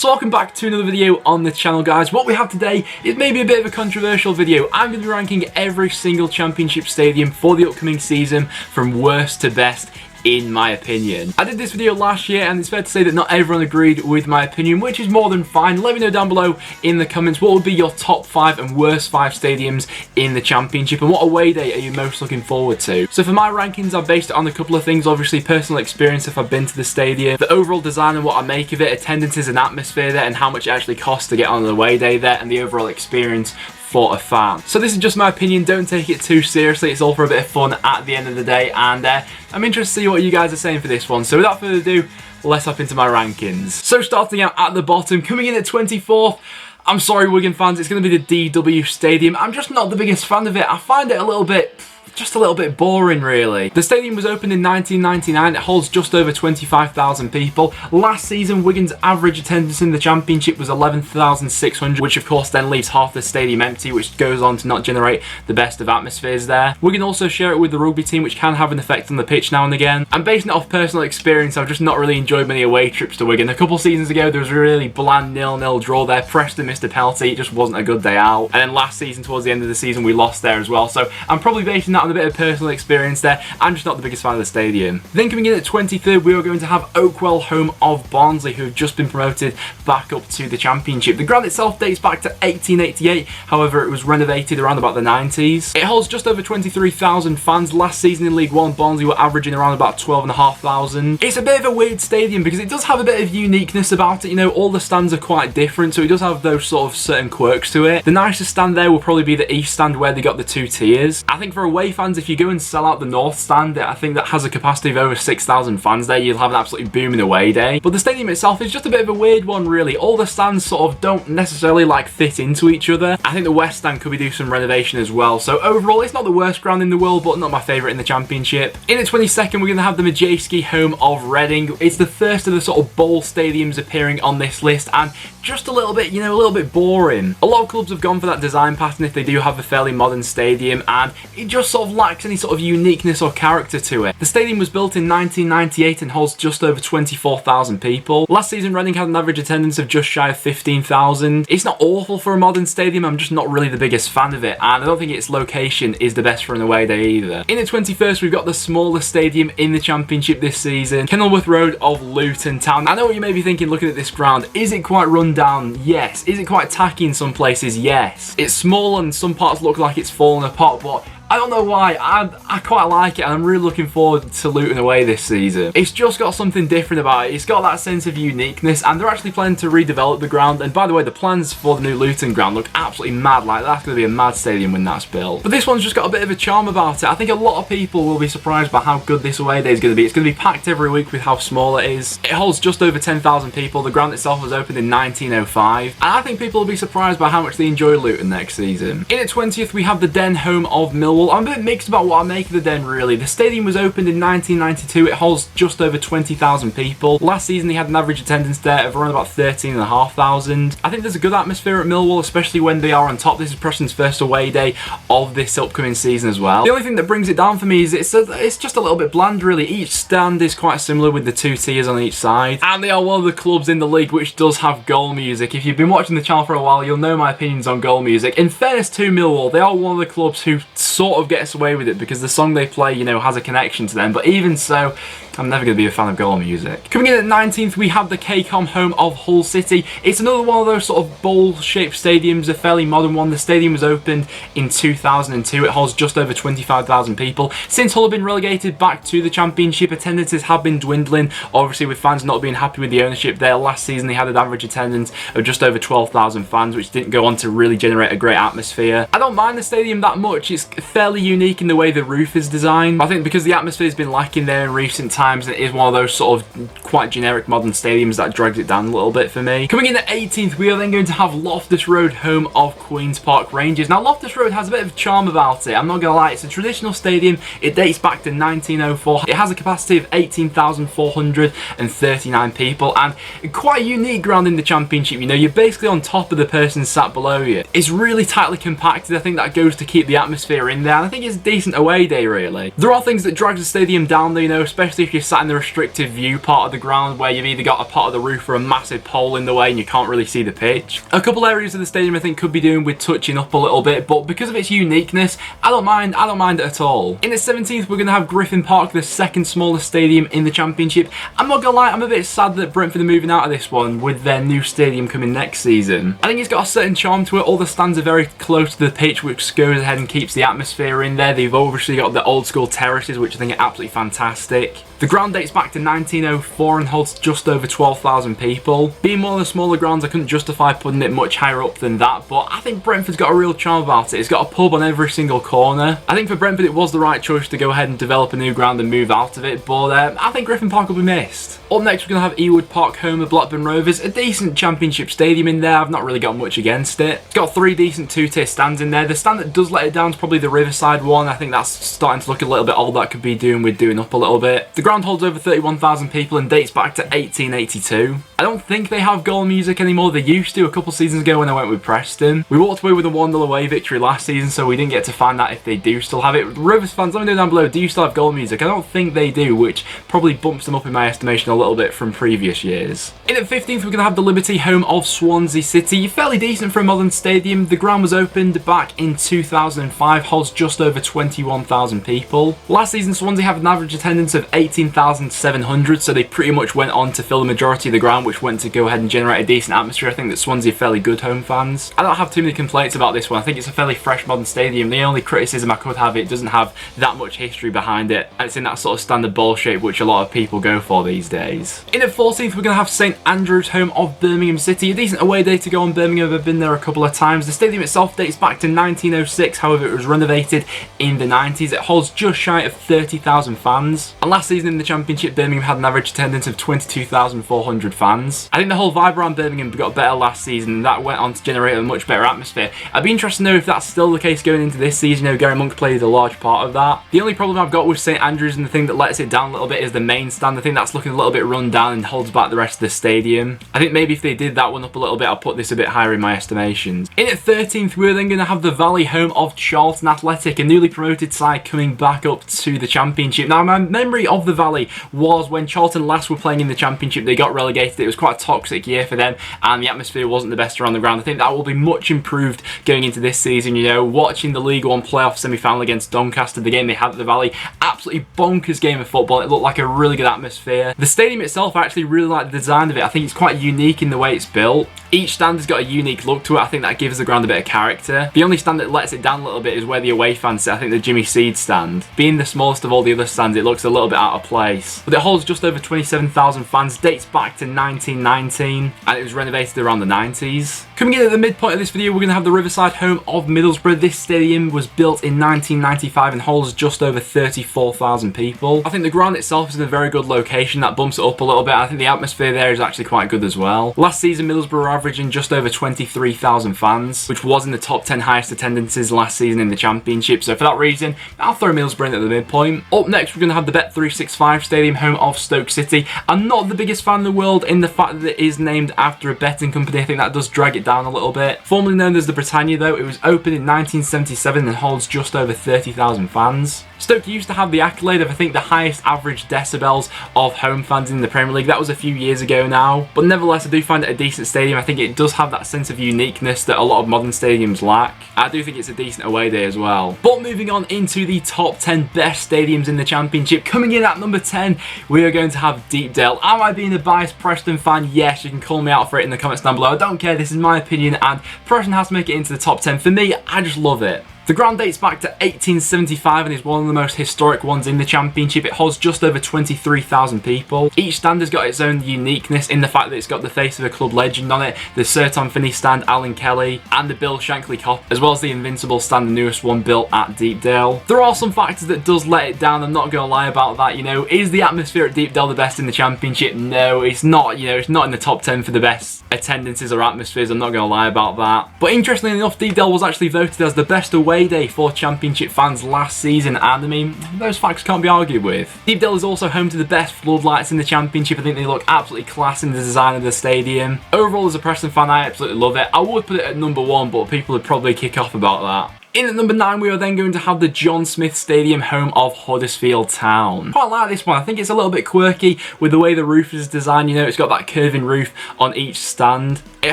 So welcome back to another video on the channel, guys. What we have today is maybe a bit of a controversial video. I'm going to be ranking every single championship stadium for the upcoming season from worst to best, in my opinion. I did this video last year and it's fair to say that not everyone agreed with my opinion, which is more than fine. Let me know down below in the comments what would be your top 5 and worst 5 stadiums in the championship and what away day are you most looking forward to. So for my rankings, I've based it on a couple of things. Obviously personal experience if I've been to the stadium, the overall design and what I make of it, attendances and atmosphere there, and how much it actually costs to get on an away day there, and the overall experience for a fan. So this is just my opinion, don't take it too seriously, it's all for a bit of fun at the end of the day, and I'm interested to see what you guys are saying for this one. So without further ado, let's hop into my rankings. So starting out at the bottom, coming in at 24th, I'm sorry Wigan fans, it's going to be the DW Stadium. I'm just not the biggest fan of it. I find it just a little bit boring, really. The stadium was opened in 1999. It holds just over 25,000 people. Last season, Wigan's average attendance in the championship was 11,600, which of course then leaves half the stadium empty, which goes on to not generate the best of atmospheres there. Wigan also share it with the rugby team, which can have an effect on the pitch now and again. And basing it off personal experience, I've just not really enjoyed many away trips to Wigan. A couple seasons ago, there was a really bland 0-0 draw there. Preston missed a penalty. It just wasn't a good day out. And then last season, towards the end of the season, we lost there as well. So I'm probably basing that on a bit of personal experience there. I'm just not the biggest fan of the stadium. Then coming in at 23rd, we are going to have Oakwell, home of Barnsley, who have just been promoted back up to the championship. The ground itself dates back to 1888, however it was renovated around about the 90s. It holds just over 23,000 fans. Last season in League One, Barnsley were averaging around about 12,500. It's a bit of a weird stadium because it does have a bit of uniqueness about it. You know, all the stands are quite different, so it does have those sort of certain quirks to it. The nicest stand there will probably be the East stand, where they got the 2 tiers. I think for away fans, if you go and sell out the North stand, I think that has a capacity of over 6,000 fans there, you'll have an absolutely booming away day. But the stadium itself is just a bit of a weird one, really. All the stands sort of don't necessarily like fit into each other. I think the West stand could be doing some renovation as well. So overall, it's not the worst ground in the world, but not my favourite in the championship. In at 22nd, we're going to have the Madejski, home of Reading. It's the first of the sort of bowl stadiums appearing on this list, and just a little bit, you know, a little bit boring. A lot of clubs have gone for that design pattern if they do have a fairly modern stadium, and it just sort of lacks any sort of uniqueness or character to it. The stadium was built in 1998 and holds just over 24,000 people. Last season, Reading had an average attendance of just shy of 15,000. It's not awful for a modern stadium, I'm just not really the biggest fan of it, and I don't think its location is the best for an away day either. In the 21st, we've got the smallest stadium in the championship this season, Kenilworth Road of Luton Town. I know what you may be thinking looking at this ground. Is it quite run down? Yes. Is it quite tacky in some places? Yes. It's small and some parts look like it's fallen apart, but I don't know why, I quite like it, and I'm really looking forward to Luton away this season. It's just got something different about it. It's got that sense of uniqueness, and they're actually planning to redevelop the ground. And by the way, the plans for the new Luton ground look absolutely mad. Like, that's going to be a mad stadium when that's built. But this one's just got a bit of a charm about it. I think a lot of people will be surprised by how good this away day is going to be. It's going to be packed every week with how small it is. It holds just over 10,000 people. The ground itself was opened in 1905. And I think people will be surprised by how much they enjoy Luton next season. In at 20th, we have the Den, home of Millwall. I'm a bit mixed about what I make of the Den, really. The stadium was opened in 1992. It holds just over 20,000 people. Last season, they had an average attendance there of around about 13,500. I think there's a good atmosphere at Millwall, especially when they are on top. This is Preston's first away day of this upcoming season as well. The only thing that brings it down for me is it's just a little bit bland, really. Each stand is quite similar with the 2 tiers on each side, and they are one of the clubs in the league which does have goal music. If you've been watching the channel for a while, you'll know my opinions on goal music. In fairness to Millwall, they are one of the clubs who sort of gets away with it because the song they play, you know, has a connection to them. But even so, I'm never going to be a fan of goal music. Coming in at 19th, we have the KCOM, home of Hull City. It's another one of those sort of bowl-shaped stadiums, a fairly modern one. The stadium was opened in 2002. It holds just over 25,000 people. Since Hull have been relegated back to the championship, attendances have been dwindling, obviously with fans not being happy with the ownership there. Last season, they had an average attendance of just over 12,000 fans, which didn't go on to really generate a great atmosphere. I don't mind the stadium that much. It's fairly unique in the way the roof is designed. I think because the atmosphere has been lacking there in recent times, it is one of those sort of quite generic modern stadiums that drags it down a little bit for me. Coming in at 18th, we are then going to have Loftus Road, home of Queen's Park Rangers. Now, Loftus Road has a bit of charm about it, I'm not going to lie. It's a traditional stadium. It dates back to 1904. It has a capacity of 18,439 people, and quite a unique ground in the championship. You know, you're basically on top of the person sat below you. It's really tightly compacted. I think that goes to keep the atmosphere in there, and I think it's a decent away day, really. There are things that drag the stadium down though, you know, especially if if you're sat in the restricted view part of the ground where you've either got a part of the roof or a massive pole in the way and you can't really see the pitch. A couple areas of the stadium I think could be doing with touching up a little bit, but because of its uniqueness, I don't mind it at all. In the 17th, we're going to have Griffin Park, the second smallest stadium in the Championship. I'm not going to lie, I'm a bit sad that Brentford are moving out of this one with their new stadium coming next season. I think it's got a certain charm to it. All the stands are very close to the pitch, which goes ahead and keeps the atmosphere in there. They've obviously got the old school terraces, which I think are absolutely fantastic. The ground dates back to 1904 and holds just over 12,000 people. Being one of the smaller grounds, I couldn't justify putting it much higher up than that, but I think Brentford's got a real charm about it. It's got a pub on every single corner. I think for Brentford it was the right choice to go ahead and develop a new ground and move out of it, but I think Griffin Park will be missed. Up next, we're going to have Ewood Park, home of Blackburn Rovers. A decent Championship stadium in there. I've not really got much against it. It's got 3 decent 2-tier stands in there. The stand that does let it down is probably the Riverside one. I think that's starting to look a little bit old. That could be doing with doing up a little bit. The ground holds over 31,000 people and dates back to 1882. I don't think they have goal music anymore. They used to a couple seasons ago when I went with Preston. We walked away with a 1-0 away victory last season, so we didn't get to find out if they do still have it. Rovers fans, let me know down below, do you still have goal music? I don't think they do, which probably bumps them up in my estimation a little bit from previous years. In at 15th, we're going to have the Liberty, home of Swansea City. Fairly decent for a modern stadium. The ground was opened back in 2005, holds just over 21,000 people. Last season, Swansea had an average attendance of 18,700, so they pretty much went on to fill the majority of the ground, which went to go ahead and generate a decent atmosphere. I think that Swansea are fairly good home fans. I don't have too many complaints about this one. I think it's a fairly fresh modern stadium. The only criticism I could have, it doesn't have that much history behind it, and it's in that sort of standard ball shape which a lot of people go for these days. In at 14th, we're going to have St Andrews, home of Birmingham City. A decent away day to go on Birmingham. I've been there a couple of times. The stadium itself dates back to 1906, however it was renovated in the 90s. It holds just shy of 30,000 fans, and last season in the Championship, Birmingham had an average attendance of 22,400 fans. I think the whole vibe around Birmingham got better last season, and that went on to generate a much better atmosphere. I'd be interested to know if that's still the case going into this season. You know, Gary Monk played a large part of that. The only problem I've got with St Andrews, and the thing that lets it down a little bit, is the main stand. I think that's looking a little bit run down and holds back the rest of the stadium. I think maybe if they did that one up a little bit, I'll put this a bit higher in my estimations. In at 13th, we're then going to have the Valley, home of Charlton Athletic, a newly promoted side coming back up to the Championship. Now, my memory of the Valley was when Charlton last were playing in the Championship, they got relegated. It was quite a toxic year for them, and the atmosphere wasn't the best around the ground. I think that will be much improved going into this season. You know, watching the League One playoff semi-final against Doncaster, the game they had at the Valley, absolutely bonkers game of football. It looked like a really good atmosphere. The stadium itself, I actually really like the design of it. I think it's quite unique in the way it's built. Each stand has got a unique look to it. I think that gives the ground a bit of character. The only stand that lets it down a little bit is where the away fans sit. I think the Jimmy Seed stand. Being the smallest of all the other stands, it looks a little bit out of place. But it holds just over 27,000 fans, dates back to 1919, and it was renovated around the 90s. Coming in at the midpoint of this video, we're going to have the Riverside, home of Middlesbrough. This stadium was built in 1995 and holds just over 34,000 people. I think the ground itself is in a very good location. That bumps it up a little bit. I think the atmosphere there is actually quite good as well. Last season, Middlesbrough were averaging just over 23,000 fans, which was in the top 10 highest attendances last season in the Championship. So for that reason, I'll throw Middlesbrough in at the midpoint. Up next, we're going to have the Bet365 Stadium, home of Stoke City. I'm not the biggest fan in the world in the fact that it is named after a betting company. I think that does drag it down a little bit. Formerly known as the Britannia, though, it was opened in 1977 and holds just over 30,000 fans. Stoke used to have the accolade of, I think, the highest average decibels of home fans in the Premier League. That was a few years ago now, but nevertheless, I do find it a decent stadium. I think it does have that sense of uniqueness that a lot of modern stadiums lack. I do think it's a decent away day as well. But moving on into the top 10 best stadiums in the Championship, coming in at number 10, we are going to have Deepdale. Am I being a biased Preston fan? Yes, you can call me out for it in the comments down below. I don't care, this is my opinion, and Preston has to make it into the top 10. For me, I just love it. The ground dates back to 1875 and is one of the most historic ones in the Championship. It holds just over 23,000 people. Each stand has got its own uniqueness in the fact that it's got the face of a club legend on it, the Sir Tom Finney stand, Alan Kelly, and the Bill Shankly Cop, as well as the Invincible stand, the newest one built at Deepdale. There are some factors that does let it down, I'm not going to lie about that. You know, is the atmosphere at Deepdale the best in the Championship? No, it's not. You know, it's not in the top 10 for the best attendances or atmospheres, I'm not going to lie about that. But interestingly enough, Deepdale was actually voted as the best away day for Championship fans last season, and I mean, those facts can't be argued with. Deepdale is also home to the best floodlights in the Championship. I think they look absolutely class in the design of the stadium. Overall, as a Preston fan, I absolutely love it. I would put it at number 1, but people would probably kick off about that. In at number 9, we are then going to have the John Smith Stadium, home of Huddersfield Town. Quite like this one. I think it's a little bit quirky with the way the roof is designed. You know, it's got that curving roof on each stand. It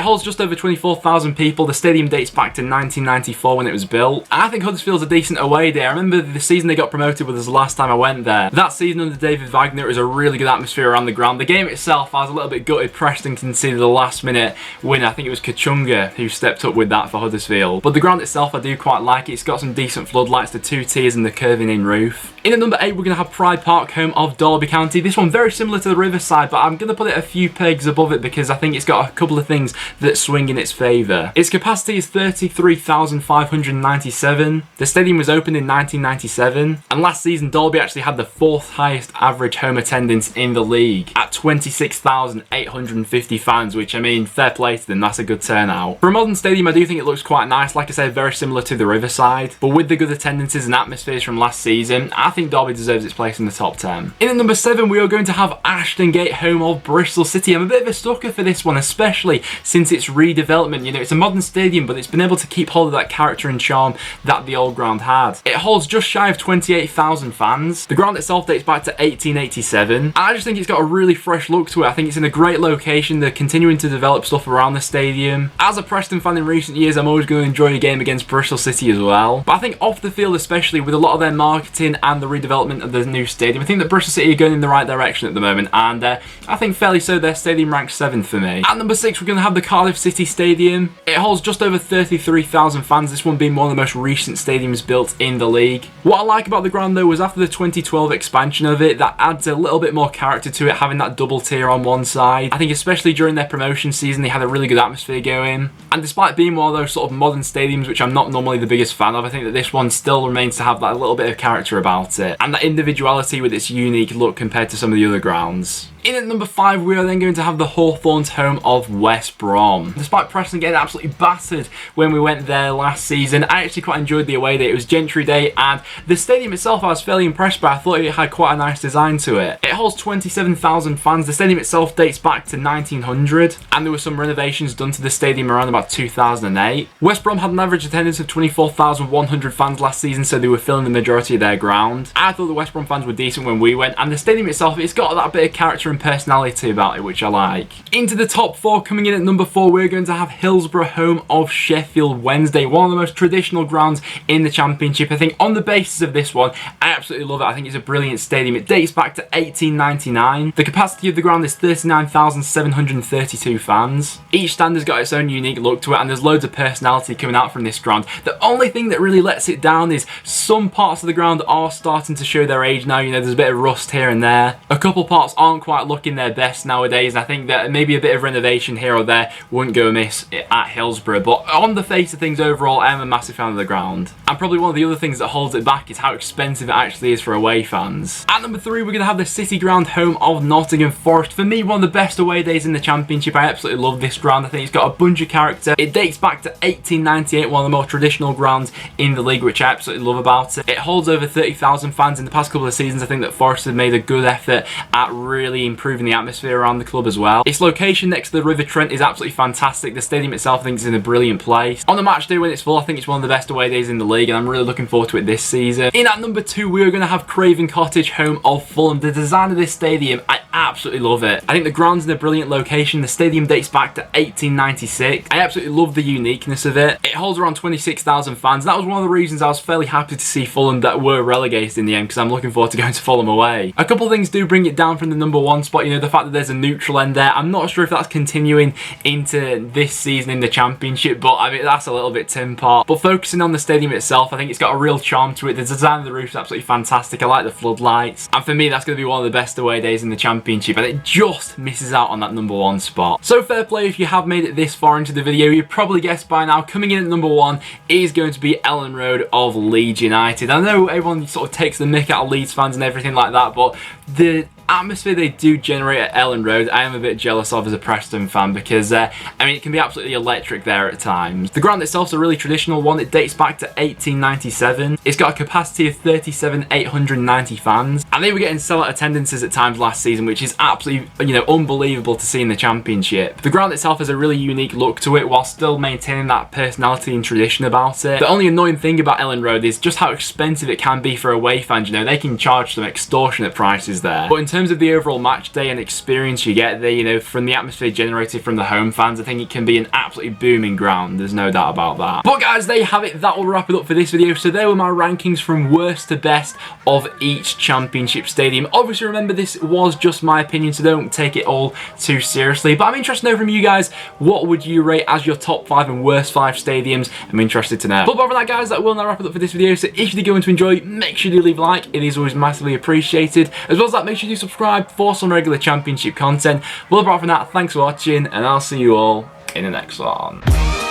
holds just over 24,000 people. The stadium dates back to 1994 when it was built. I think Huddersfield's a decent away day. I remember the season they got promoted was the last time I went there. That season under David Wagner, it was a really good atmosphere around the ground. The game itself, I was a little bit gutted Preston conceded the last minute winner. I think it was Kachunga who stepped up with that for Huddersfield. But the ground itself, I do quite like it. It's got some decent floodlights, the 2 tiers and the curving in roof. In at number 8, we're going to have Pride Park, home of Derby County. This one very similar to the Riverside, but I'm going to put it a few pegs above it because I think it's got a couple of things that swing in its favour. Its capacity is 33,597. The stadium was opened in 1997, and last season Derby actually had the 4th highest average home attendance in the league at 26,850 fans, which, I mean, fair play to them, that's a good turnout. For a modern stadium, I do think it looks quite nice. Like I said, very similar to the Riverside, but with the good attendances and atmospheres from last season, I think Derby deserves its place in the top 10. In at number 7, we are going to have Ashton Gate, home of Bristol City. I'm a bit of a sucker for this one, especially since its redevelopment. You know, it's a modern stadium, but it's been able to keep hold of that character and charm that the old ground had. It holds just shy of 28,000 fans. The ground itself dates back to 1887, and I just think it's got a really fresh look to it. I think it's in a great location. They're continuing to develop stuff around the stadium. As a Preston fan in recent years, I'm always going to enjoy a game against Bristol City as well. But I think off the field, especially with a lot of their marketing and the redevelopment of the new stadium, I think that Bristol City are going in the right direction at the moment, and I think fairly so. Their stadium ranks 7th for me. At number 6, we're going to have the Cardiff City Stadium. It holds just over 33,000 fans, this one being one of the most recent stadiums built in the league. What I like about the ground though was after the 2012 expansion of it, that adds a little bit more character to it, having that double tier on one side. I think especially during their promotion season, they had a really good atmosphere going. And despite being one of those sort of modern stadiums, which I'm not normally the biggest fan of, I think that this one still remains to have that little bit of character about it, and that individuality with its unique look compared to some of the other grounds. In at number 5, we are then going to have the Hawthorns, home of West Brom. Despite Preston getting absolutely battered when we went there last season, I actually quite enjoyed the away day. It was Gentry Day, and the stadium itself I was fairly impressed by. I thought it had quite a nice design to it. It holds 27,000 fans. The stadium itself dates back to 1900, and there were some renovations done to the stadium around about 2008. West Brom had an average attendance of 24,100 fans last season, so they were filling the majority of their ground. I thought the West Brom fans were decent when we went, and the stadium itself, it's got that bit of character and personality about it, which I like. Into the top 4, coming in at number 4, we're going to have Hillsborough, home of Sheffield Wednesday, one of the most traditional grounds in the Championship. I think on the basis of this one, I absolutely love it. I think it's a brilliant stadium. It dates back to 1899. The capacity of the ground is 39,732 fans. Each stand has got its own unique look to it, and there's loads of personality coming out from this ground. The only thing that really lets it down is some parts of the ground are starting to show their age now. You know, there's a bit of rust here and there. A couple parts aren't quite looking their best nowadays, and I think that maybe a bit of renovation here or there wouldn't go amiss at Hillsborough. But on the face of things overall, I am a massive fan of the ground. And probably one of the other things that holds it back is how expensive it actually is for away fans. At number 3, we're going to have the City Ground, home of Nottingham Forest. For me, one of the best away days in the Championship. I absolutely love this ground. I think it's got a bunch of character. It dates back to 1898, one of the more traditional grounds in the league, which I absolutely love about it. It holds over 30,000 fans. In the past couple of seasons, I think that Forest have made a good effort at really improving the atmosphere around the club as well. Its location next to the River Trent is absolutely fantastic. The stadium itself, I think, is in a brilliant place. On the match day when it's full, I think it's one of the best away days in the league, and I'm really looking forward to it this season. In at number 2, we are going to have Craven Cottage, home of Fulham. The design of this stadium, I absolutely love it. I think the ground's in a brilliant location. The stadium dates back to 1896. I absolutely love the uniqueness of it. It holds around 26,000 fans. That was one of the reasons I was fairly happy to see Fulham that were relegated in the end, because I'm looking forward to going to Fulham away. A couple of things do bring it down from the number 1 spot. You know, the fact that there's a neutral end there. I'm not sure if that's continuing into this season in the Championship, but I mean, that's a little bit tin pot. But focusing on the stadium itself, I think it's got a real charm to it. The design of the roof is absolutely fantastic. I like the floodlights, and for me, that's going to be one of the best away days in the Championship, and it just misses out on that number 1 spot. So fair play if you have made it this far into the video. You probably guessed by now, coming in at number 1 is going to be Elland Road of Leeds United. I know everyone sort of takes the mick out of Leeds fans and everything like that, but the atmosphere they do generate at Elland Road, I am a bit jealous of as a Preston fan because, I mean, it can be absolutely electric there at times. The ground itself is a really traditional one. It dates back to 1897. It's got a capacity of 37,890 fans, and they were getting sellout attendances at times last season, which is absolutely, you know, unbelievable to see in the Championship. The ground itself has a really unique look to it while still maintaining that personality and tradition about it. The only annoying thing about Elland Road is just how expensive it can be for away fans. You know, they can charge some extortionate prices there. But in terms of the overall match day and experience you get there, you know, from the atmosphere generated from the home fans, I think it can be an absolutely booming ground. There's no doubt about that. But guys, there you have it. That will wrap it up for this video. So there were my rankings from worst to best of each Championship stadium. Obviously, remember, this was just my opinion, so don't take it all too seriously. But I'm interested to know from you guys, what would you rate as your top 5 and worst 5 stadiums? I'm interested to know. But other than that, guys, that will now wrap it up for this video. So if you did go on to enjoy, make sure you leave a like. It is always massively appreciated. As well as that, make sure you subscribe for some regular Championship content. Well, apart from that, thanks for watching, and I'll see you all in the next one.